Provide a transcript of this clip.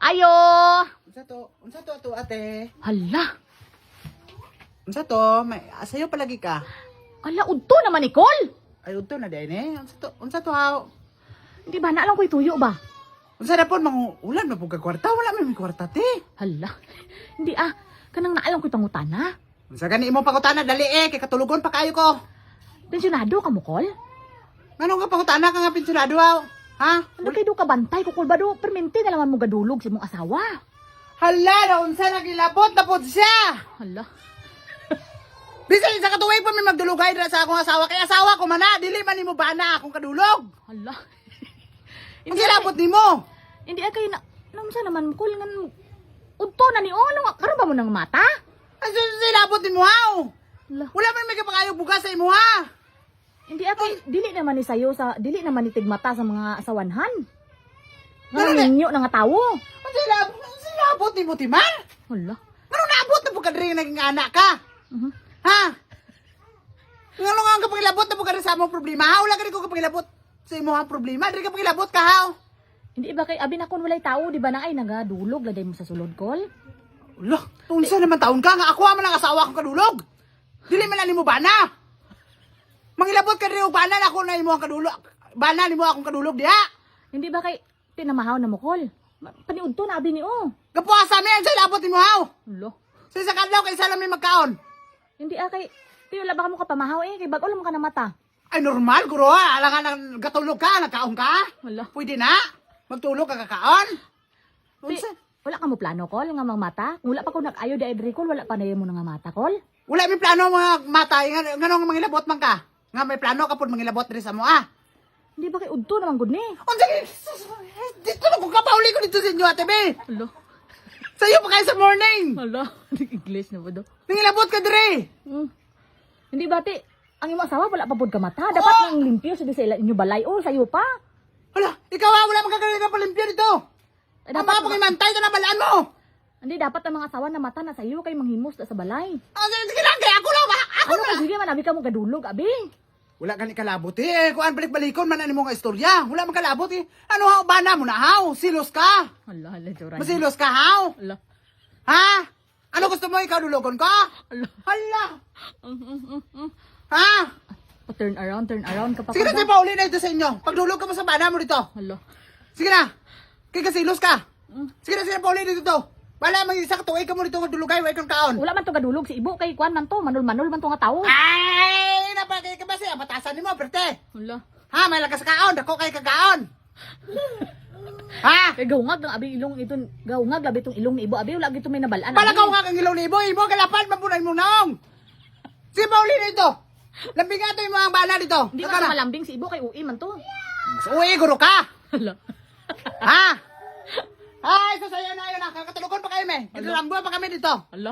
Ayo! Unsa to ato ate? Hala! Unsa to? May asayo palagi ka. Ala, udto naman, Nicole! Ay udto na din eh. Unsa to haw? Hindi ba, naalang ko'y tuyo ba? Unsa na po ulan na po ka kwarta, wala may kwarta te. Hala! Hindi kanang naalang ko'y pangutana. Unsa gani imo pangutana dali kay katulugon pa kayo ko. Pensyonado ka mo, Col? Nganong ka pangutana ka nga pensyonado haw? Ha? Ano kayo do ka bantay, kukul ba do? Permente na lang mo gadulog sa mong asawa. Hala, na unsa nagilabot na po siya. Hala! Bisan sa katuwig pa may magdulugay dira sa akong asawa kay asawa ko man na dili man nimo bana akong kadulog. Hala! Ang silabot nimo. Hindi kayo na... Namsa naman, Col, ngan... Udto na ni ano, karon ba mo ng mata? Ang silabot nimo haw. Hala! Wala man may kapakayo bugas sa imo ha. Hindi dili naman ni sayo sa dili naman ni tigmata sa mga asawanhan. Pero Nga ninyo na nga tawo. Ang silabot nimo timan. Hala. Ano naabot na po ka rin naging anak ka? Mhm. Ha? Ano nga ang kapagilabot na po ka rin sa among problema? Ha? Wala ka rin ko kapagilabot sa imo ang problema. Dili kapagilabot ka ha? Hindi ba kay abi na kon walay tawo, di ba na ay nagadulog laday mo sa sulod, Col? Wala, unsa naman taon ka nga ako man ang asawa kong kadulog. Dili man lang nimo bana. Mangilabot ka rin og bana na ako na imo ang kadulog. Bana nimo akong kadulog diha. Hindi ba kay tinamahaw na mo, Col? Paniudto na abi ni o. Gapuasa mi ang silabot nimo haw. Hala. Sa isa kadlaw kay isa lang may magkaon. Hindi kay tiyo la ba mo ka pamahaw kay bag ulo mo ka na mata. Ay normal guro ha. Alangan nang gatulog ka, nagkaon ka. Hala. Pwede na. Magtulog ka kakaon. Unsa? Wala ka mo plano, Col, nga mga mata? Wala pa ko nag-ayo di Idri, Col, wala pa na mo nga mata, Col. Wala may plano mga matay. Nganong mangilabot man ka? Nga may plano ka po mangilabot rin sa mo ah. Hindi ba kay udto naman gud ni? Unsa dito na kung kapauli ko dito sa inyo ate be. Hala. Sa'yo pa kayo sa morning. Hala. English na po do. Nangilabot ka dire. Hindi ba ti? Ang imong asawa wala pa pod ka mata. Dapat nang limpyo sa inyo balay o sayo pa. Hala, ikaw wala magkakaroon ng palimpyo dito. Eh, Dapat dapat pagimantay ka na balaan mo. hindi dapat ang mga asawa na mata na sayo kay manghimos na sa balay. Sige lang, kaya ako lang. Ako Ano na. sige man abi ka mo gadulog abi. Wala gani kalabot eh. Kuan balik-balikon man ani mo nga istorya. Wala man kalabot eh. Ano ha, bana mo na haw? Silos ka. Hala, Joray. Masilos ka haw? Hala. Ha? Ano gusto mo ikaw dulugon ka? Hala. Hala. Ha? Turn around ka pa. Sige na, si Pauli na ito sa inyo. Pagdulog ka mo sa bana mo dito. Hala. Sige na. Kaya kasilos ka. Sige na, si Pauli na dito. Wala, mag-isa ka tuway ka mo dito magdulugay. Huwag kang kaon. Wala man to gadulog si ibo kay kwan man to, manul man to nga tawo. Ay! Napagay ka ba siya? Batasan ni mo, perte. Hala. Ha? May lakas kaon. Dako kay kagaon. Ha? Kay gawngag ng abi ilong iton, gawngag labi tong ilong ni ibo abi wala gito may nabalaan. Palagaw nga kang ilaw ni Ibo. Ibo, kalapan, mapunay mo nong. Si Pauli na ito. Lambing nga ito yung mga bala dito. Hindi Saka man na. malambing si ibo kay ui man to. Uy, guro ka. Hala. Ha? Ay, sasayaw na yun. Kakatulugon pa kayo, me. Naglalambo pa kami dito. Hala.